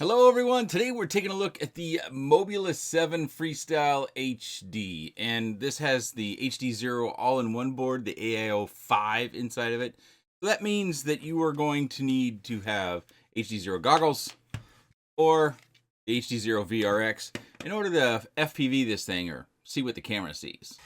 Hello everyone, today we're taking a look at the Mobula 7 Freestyle HD, and this has the HDZero all-in-one board, the AIO5 inside of it. So that means that you are going to need to have HDZero goggles or the HDZero VRX in order to FPV this thing or see what the camera sees.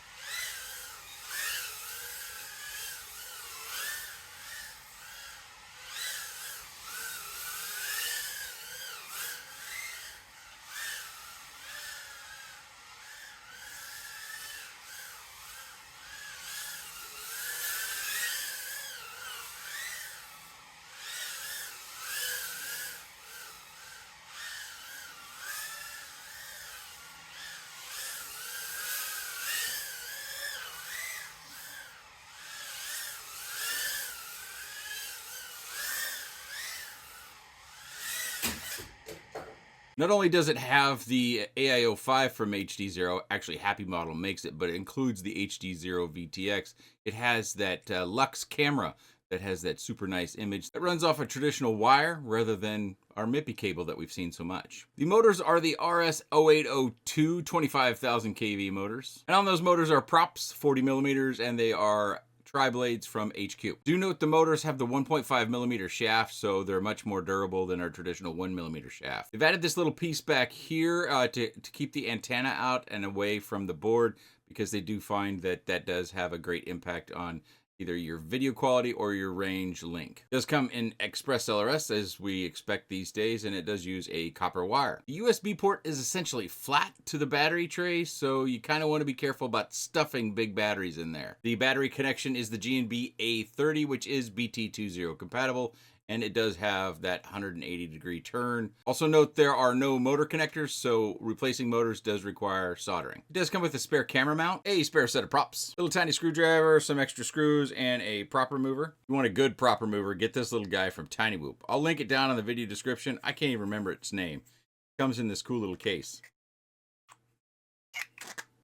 Not only does it have the AIO5 from HDZero, actually Happy Model makes it, but it includes the HDZero VTX. It has that Lux camera that has that super nice image that runs off a traditional wire rather than our MIPI cable that we've seen so much. The motors are the RS0802 25,000 kV motors. And on those motors are props, 40 millimeters, and they are tri-blades from HQ. Do note the motors have the 1.5 millimeter shaft, so they're much more durable than our traditional 1 millimeter shaft. They've added this little piece back here to keep the antenna out and away from the board, because they do find that that does have a great impact on either your video quality or your range link. It does come in Express LRS as we expect these days, and it does use a copper wire. The USB port is essentially flat to the battery tray, so you kind of want to be careful about stuffing big batteries in there. The battery connection is the G&B A30, which is BT20 compatible, and it does have that 180-degree turn. Also note there are no motor connectors, so replacing motors does require soldering. It does come with a spare camera mount, a spare set of props, a little tiny screwdriver, some extra screws, and a prop remover. If you want a good prop remover, get this little guy from Tiny Whoop. I'll link it down in the video description. I can't even remember its name. It comes in this cool little case.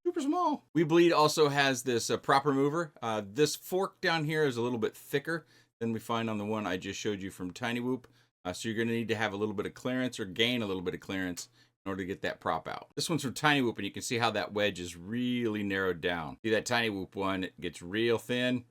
Super small. WeBleed also has this prop remover. This fork down here is a little bit thicker than we find on the one I just showed you from Tiny Whoop. So you're going to need to have a little bit of clearance or gain a little bit of clearance in order to get that prop out. This one's from Tiny Whoop, and you can see how that wedge is really narrowed down. See that Tiny Whoop one, it gets real thin.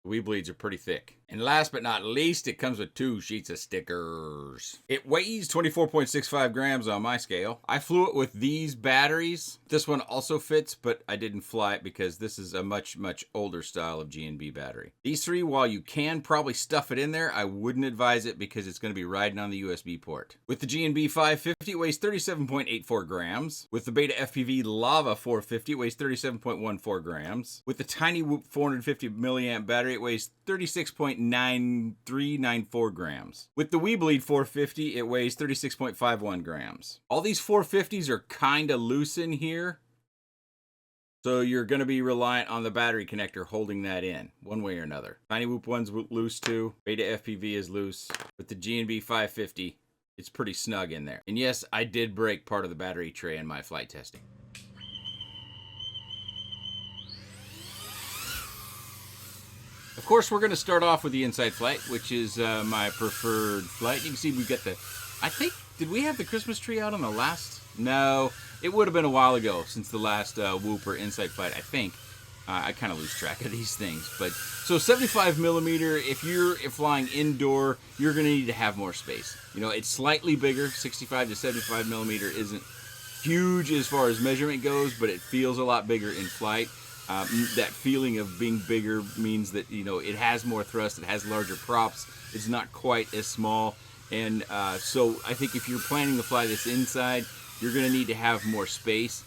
The WeBleeds are pretty thick. And last but not least, it comes with 2 sheets of stickers. It weighs 24.65 grams on my scale. I flew it with these batteries. This one also fits, but I didn't fly it because this is a much older style of G&B battery. These 3, while you can probably stuff it in there, I wouldn't advise it because it's going to be riding on the USB port. With the G&B 550, it weighs 37.84 grams. With the Beta FPV Lava 450, it weighs 37.14 grams. With the Tiny Whoop 450 milliamp battery, it weighs 36.9394 grams. With the WeBleed 450, it weighs 36.51 grams. All these 450s are kind of loose in here, so you're going to be reliant on the battery connector holding that in, one way or another. Tiny Whoop one's loose too. Beta FPV is loose. With the G&B 550, it's pretty snug in there. And yes, I did break part of the battery tray in my flight testing. Of course, we're going to start off with the inside flight, which is my preferred flight. You can see we've got the, I think, did we have the Christmas tree out on the last? No, it would have been a while ago since the last Whoop or inside flight, I think. I kind of lose track of these things. But so 75 millimeter, if you're flying indoor, you're going to need to have more space. You know, it's slightly bigger. 65 to 75 millimeter isn't huge as far as measurement goes, but it feels a lot bigger in flight. That feeling of being bigger means that, you know, it has more thrust, it has larger props, it's not quite as small. And so I think if you're planning to fly this inside, you're going to need to have more space.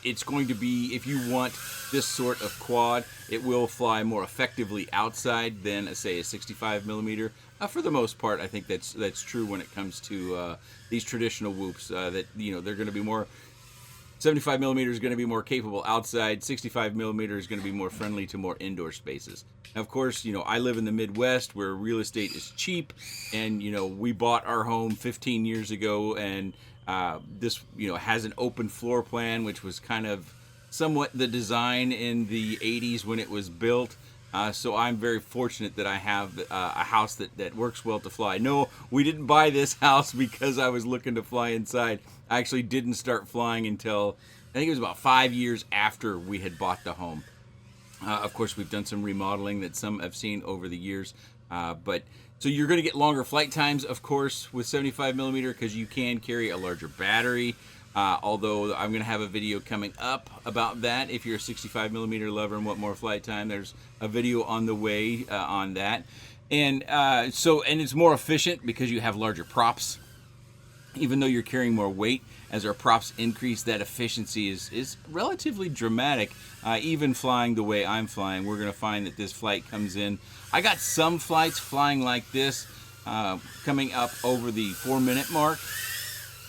It's going to be, if you want this sort of quad, it will fly more effectively outside than, say, a 65 millimeter. For the most part, I think that's true when it comes to these traditional Whoops. That, you know, they're going to be more. 75 millimeter is going to be more capable outside. 65 millimeter is going to be more friendly to more indoor spaces. Now, of course, you know, I live in the Midwest where real estate is cheap, and, you know, we bought our home 15 years ago, and this, you know, has an open floor plan, which was kind of somewhat the design in the 80s when it was built. So I'm very fortunate that I have a house that works well to fly. No, we didn't buy this house because I was looking to fly inside. I actually didn't start flying until I think it was about 5 years after we had bought the home. Of course, we've done some remodeling that some have seen over the years. But so you're going to get longer flight times, of course, with 75 millimeter because you can carry a larger battery. Although I'm going to have a video coming up about that. If you're a 65 millimeter lover and want more flight time, there's a video on the way on that. And and it's more efficient because you have larger props. Even though you're carrying more weight, as our props increase, that efficiency is relatively dramatic. Even flying the way I'm flying, we're going to find that this flight comes in. I got some flights flying like this coming up over the 4-minute mark.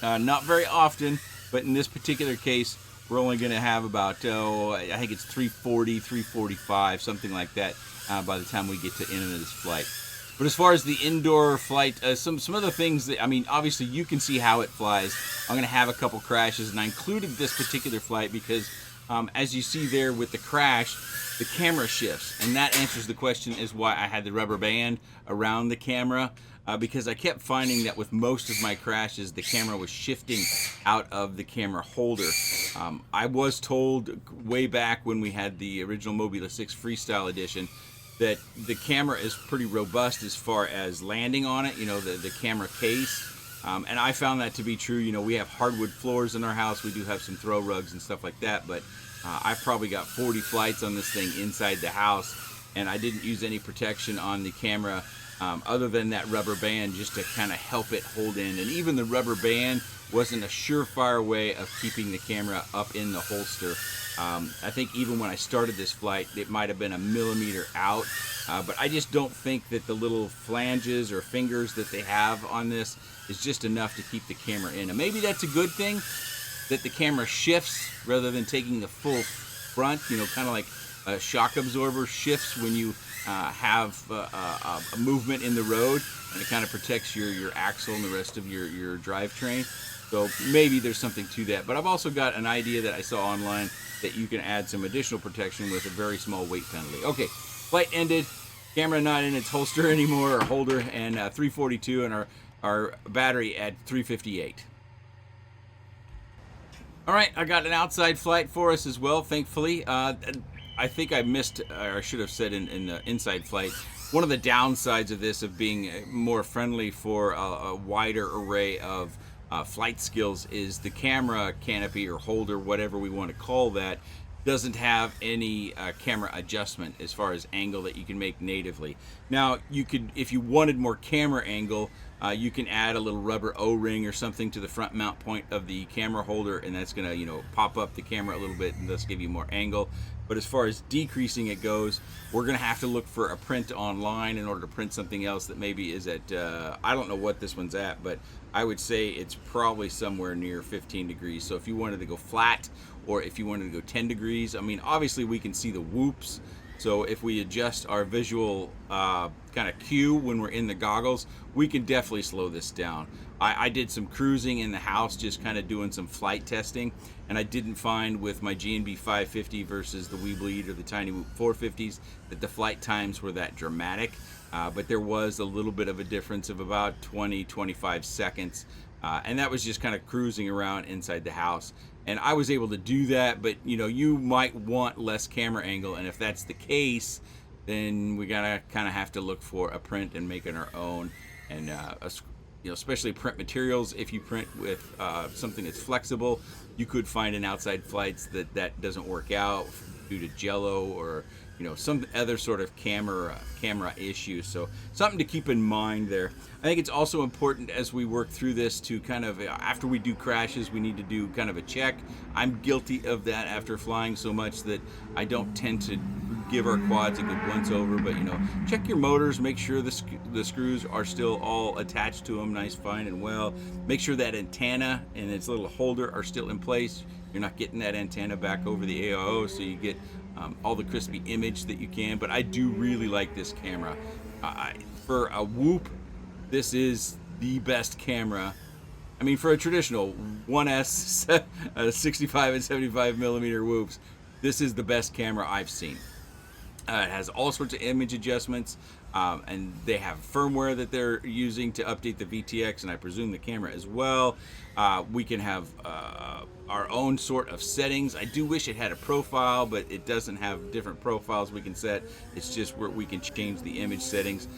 Not very often, but in this particular case, we're only going to have about, I think it's 340, 345, something like that by the time we get to the end of this flight. But as far as the indoor flight, some other things that, I mean, obviously you can see how it flies. I'm going to have a couple crashes, and I included this particular flight because as you see there with the crash, the camera shifts. And that answers the question is why I had the rubber band around the camera. Because I kept finding that with most of my crashes, the camera was shifting out of the camera holder. I was told way back when we had the original Mobula 6 Freestyle edition that the camera is pretty robust as far as landing on it, you know, the camera case. And I found that to be true. You know, we have hardwood floors in our house. We do have some throw rugs and stuff like that, but I've probably got 40 flights on this thing inside the house, and I didn't use any protection on the camera other than that rubber band just to kind of help it hold in. And even the rubber band wasn't a surefire way of keeping the camera up in the holster. I think even when I started this flight, it might have been a millimeter out, but I just don't think that the little flanges or fingers that they have on this is just enough to keep the camera in. And maybe that's a good thing, that the camera shifts rather than taking the full front, you know, kind of like a shock absorber shifts when you have a movement in the road, and it kind of protects your axle and the rest of your drivetrain. So maybe there's something to that. But I've also got an idea that I saw online that you can add some additional protection with a very small weight penalty. Okay, flight ended, camera not in its holster anymore, or holder, and 342, and our battery at 358. All right, I got an outside flight for us as well, thankfully. I think I missed, or I should have said in the inside flight, one of the downsides of this, of being more friendly for a wider array of flight skills, is the camera canopy or holder, whatever we want to call that, doesn't have any camera adjustment as far as angle that you can make natively. Now, you could, if you wanted more camera angle, you can add a little rubber O-ring or something to the front mount point of the camera holder, and that's going to, you know, pop up the camera a little bit and thus give you more angle. But as far as decreasing it goes, we're going to have to look for a print online in order to print something else that maybe is at, I don't know what this one's at, but I would say it's probably somewhere near 15 degrees. So if you wanted to go flat, or if you wanted to go 10 degrees, I mean, obviously we can see the whoops. So if we adjust our visual kind of cue when we're in the goggles, we can definitely slow this down. I did some cruising in the house, just kind of doing some flight testing, and I didn't find with my G&B 550 versus the Weebleed or the Tiny Whoop 450s that the flight times were that dramatic. But there was a little bit of a difference of about 20-25 seconds, and that was just kind of cruising around inside the house. And I was able to do that, but you know, you might want less camera angle, and if that's the case, then we gotta kind of have to look for a print and make it our own. And you know, especially print materials, if you print with something that's flexible, you could find in outside flights that doesn't work out due to jello or, you know, some other sort of camera issue. So something to keep in mind there. I think it's also important as we work through this to kind of, after we do crashes, we need to do kind of a check. I'm guilty of that after flying so much that I don't tend to give our quads a good once over, but you know, check your motors, make sure the screws are still all attached to them nice, fine, and well. Make sure that antenna and its little holder are still in place. You're not getting that antenna back over the AIO, so you get all the crispy image that you can. But I do really like this camera. For a whoop, this is the best camera. I mean, for a traditional 1S 65 and 75 millimeter whoops, this is the best camera I've seen. It has all sorts of image adjustments, and they have firmware that they're using to update the VTX, and I presume the camera as well. We can have our own sort of settings. I do wish it had a profile, but it doesn't have different profiles we can set. It's just where we can change the image settings.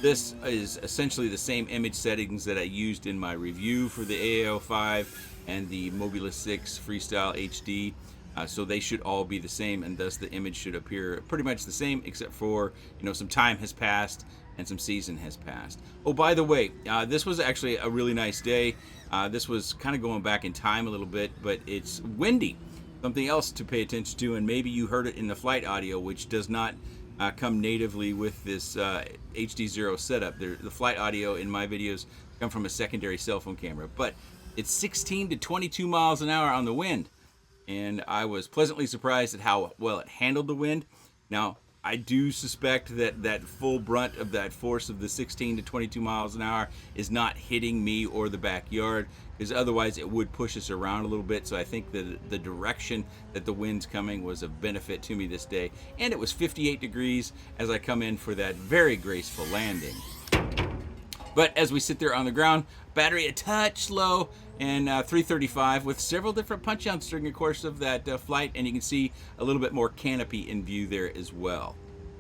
This is essentially the same image settings that I used in my review for the AIO5 and the Mobula 6 Freestyle HD. So they should all be the same, and thus the image should appear pretty much the same, except for, some time has passed and some season has passed. Oh, by the way, this was actually a really nice day. This was kind of going back in time a little bit, but it's windy. Something else to pay attention to, and maybe you heard it in the flight audio, which does not come natively with this HDZero setup. The flight audio in my videos come from a secondary cell phone camera, but it's 16 to 22 miles an hour on the wind. And I was pleasantly surprised at how well it handled the wind. Now, I do suspect that full brunt of that force of the 16 to 22 miles an hour is not hitting me or the backyard, because otherwise it would push us around a little bit. So I think that the direction that the wind's coming was of benefit to me this day. And it was 58 degrees as I come in for that very graceful landing. But as we sit there on the ground, battery a touch low, and 335 with several different punch outs during the course of that flight, and you can see a little bit more canopy in view there as well.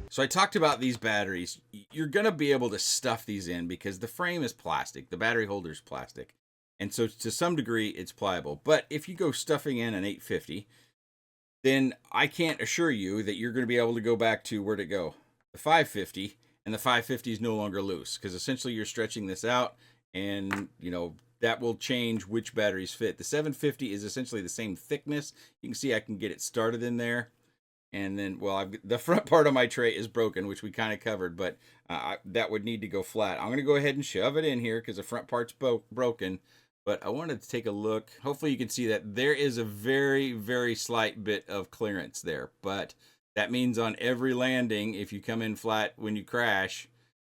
So I talked about these batteries. You're going to be able to stuff these in because the frame is plastic, the battery holder is plastic, and so to some degree it's pliable. But if you go stuffing in an 850, then I can't assure you that you're going to be able to go back to, where'd it go? The 550, and the 550 is no longer loose, because essentially you're stretching this out, and that will change which batteries fit. The 750 is essentially the same thickness. You can see I can get it started in there, and then, well, the front part of my tray is broken, which we kind of covered, but that would need to go flat. I'm going to go ahead and shove it in here because the front part's broken, but I wanted to take a look. Hopefully you can see that there is a very, very slight bit of clearance there, but that means on every landing, if you come in flat when you crash,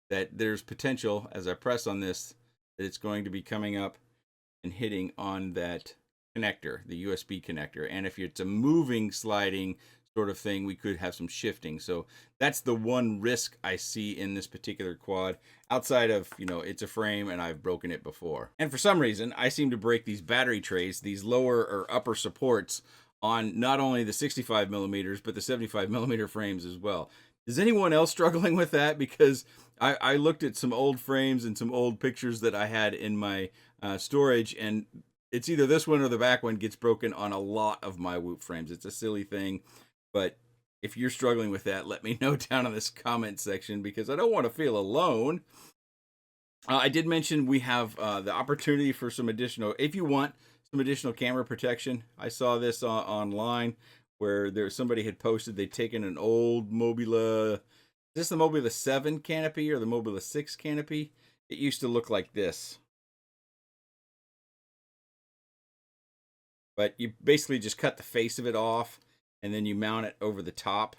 that there's potential, as I press on this, that it's going to be coming up and hitting on that connector, the USB connector. And if it's a moving, sliding sort of thing, we could have some shifting. So that's the one risk I see in this particular quad, outside of, it's a frame and I've broken it before. And for some reason, I seem to break these battery trays, these lower or upper supports, on not only the 65 millimeters, but the 75 millimeter frames as well. Is anyone else struggling with that? Because I looked at some old frames and some old pictures that I had in my storage, and it's either this one or the back one gets broken on a lot of my Whoop frames. It's a silly thing, but if you're struggling with that, let me know down in this comment section, because I don't want to feel alone. I did mention we have the opportunity for some additional, if you want some additional camera protection. I saw this online where somebody had posted they'd taken an old Mobula. Is this the Mobula 7 canopy or the Mobula 6 canopy? It used to look like this. But you basically just cut the face of it off and then you mount it over the top.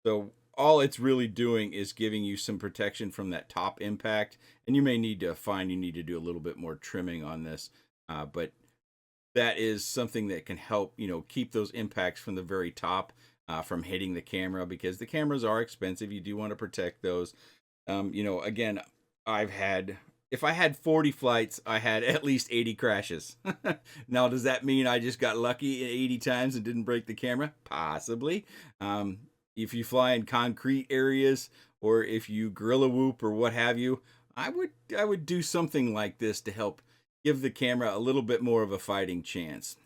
So all it's really doing is giving you some protection from that top impact. And you may need to do a little bit more trimming on this. But that is something that can help, keep those impacts from the very top from hitting the camera, because the cameras are expensive. You do want to protect those. Again, if I had 40 flights, I had at least 80 crashes. Now, does that mean I just got lucky 80 times and didn't break the camera? Possibly. If you fly in concrete areas, or if you gorilla whoop or what have you, I would do something like this to help give the camera a little bit more of a fighting chance.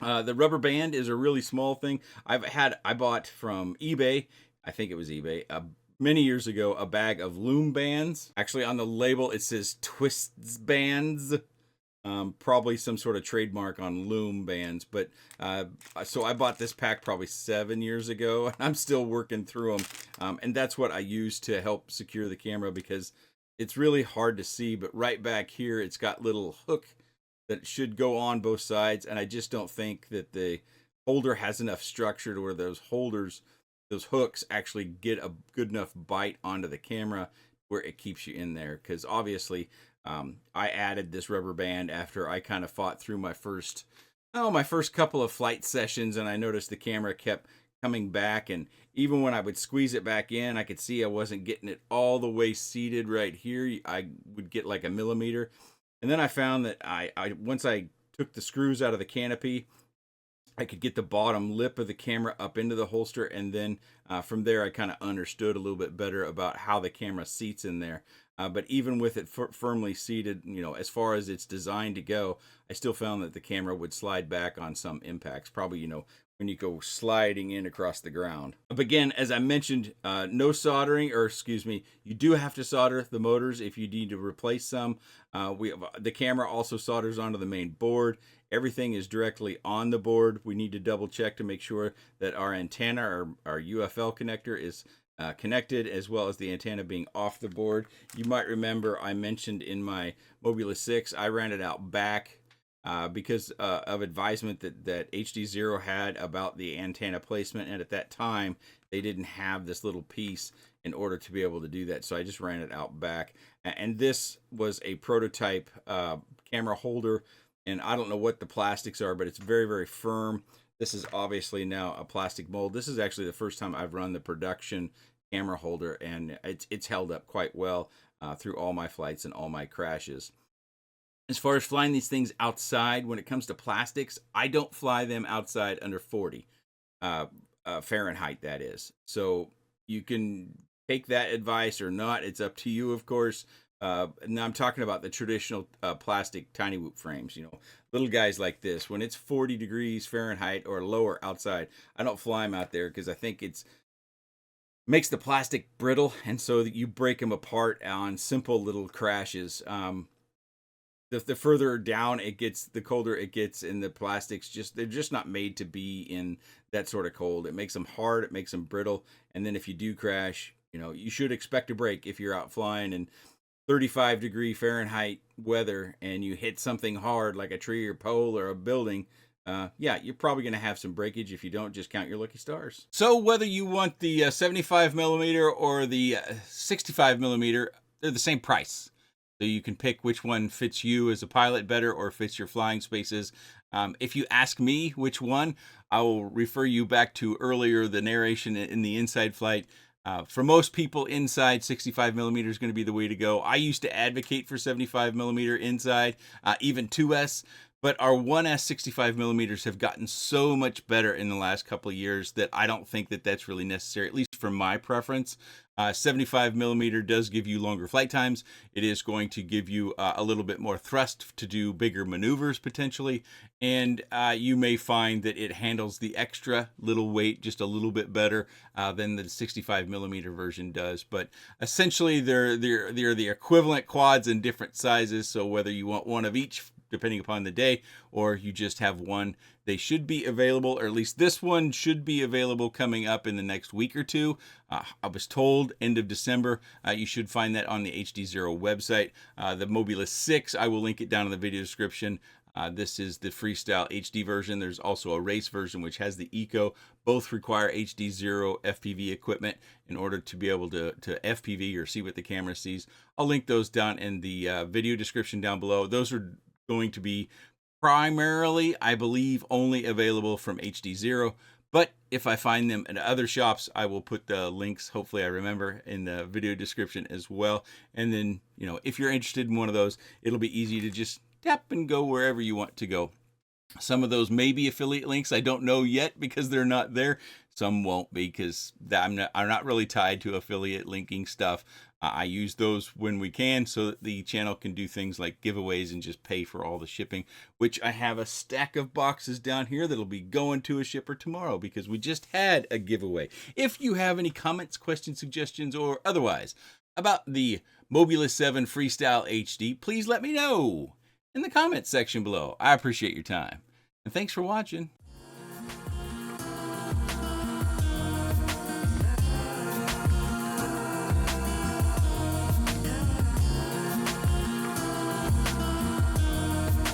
The rubber band is a really small thing. I bought from eBay, I think it was eBay, many years ago, a bag of loom bands. Actually, on the label, it says twists bands. Probably some sort of trademark on loom bands. But so I bought this pack probably 7 years ago, and I'm still working through them. And that's what I use to help secure the camera, because it's really hard to see, but right back here, it's got little hook that should go on both sides. And I just don't think that the holder has enough structure to where those hooks actually get a good enough bite onto the camera where it keeps you in there. Because obviously, I added this rubber band after I kind of fought through my first couple of flight sessions, and I noticed the camera kept coming back, and even when I would squeeze it back in, I could see I wasn't getting it all the way seated right here. I would get like a millimeter. And then I found that I once I took the screws out of the canopy, I could get the bottom lip of the camera up into the holster, and then from there I kind of understood a little bit better about how the camera seats in there. But even with it firmly seated, as far as it's designed to go, I still found that the camera would slide back on some impacts, probably, when you go sliding in across the ground. But again, as I mentioned, no soldering, or excuse me, you do have to solder the motors if you need to replace some. The camera also solders onto the main board. Everything is directly on the board. We need to double check to make sure that our antenna, or our UFL connector, is connected, as well as the antenna being off the board. You might remember I mentioned in my Mobula 6, I ran it out back because of advisement that HDZero had about the antenna placement, and at that time they didn't have this little piece in order to be able to do that, so I just ran it out back. And this was a prototype camera holder, and I don't know what the plastics are, but it's very, very firm. This is obviously now a plastic mold. This is actually the first time I've run the production camera holder, and it's held up quite well through all my flights and all my crashes. As far as flying these things outside, when it comes to plastics, I don't fly them outside under 40 Fahrenheit, that is. So you can take that advice or not. It's up to you, of course. And I'm talking about the traditional plastic tiny whoop frames, little guys like this. When it's 40 degrees Fahrenheit or lower outside, I don't fly them out there because I think it makes the plastic brittle, and so that you break them apart on simple little crashes. The further down it gets, the colder it gets, and the plastics they're just not made to be in that sort of cold. It makes them hard, it makes them brittle, and then if you do crash, you should expect a break if you're out flying in 35-degree Fahrenheit weather and you hit something hard like a tree or pole or a building. Yeah, you're probably going to have some breakage. If you don't, just count your lucky stars. So whether you want the 75 millimeter or the 65 millimeter, they're the same price. So you can pick which one fits you as a pilot better or fits your flying spaces. If you ask me which one, I will refer you back to earlier the narration in the inside flight. For most people, inside 65 millimeter is going to be the way to go. I used to advocate for 75 millimeter inside, even 2S, but our 1S 65 millimeters have gotten so much better in the last couple of years that I don't think that that's really necessary, at least for my preference. 75 millimeter does give you longer flight times. It is going to give you a little bit more thrust to do bigger maneuvers potentially, and you may find that it handles the extra little weight just a little bit better than the 65 millimeter version does. But essentially they're the equivalent quads in different sizes, so whether you want one of each depending upon the day, or you just have one, they should be available, or at least this one should be available coming up in the next week or two. I was told end of December. You should find that on the HDZero website. The Mobula 6, I will link it down in the video description. This is the Freestyle HD version. There's also a race version which has the Eco. Both require HDZero FPV equipment in order to be able to FPV or see what the camera sees. I'll link those down in the video description down below. Those are going to be primarily, I believe, only available from HDZero, but if I find them at other shops, I will put the links, hopefully I remember, in the video description as well. And then, if you're interested in one of those, it'll be easy to just tap and go wherever you want to go. Some of those may be affiliate links. I don't know yet because they're not there. Some won't be because I'm not really tied to affiliate linking stuff. I use those when we can so that the channel can do things like giveaways and just pay for all the shipping, which I have a stack of boxes down here that'll be going to a shipper tomorrow because we just had a giveaway. If you have any comments, questions, suggestions, or otherwise about the Mobula 7 Freestyle HD, please let me know in the comments section below. I appreciate your time. And thanks for watching.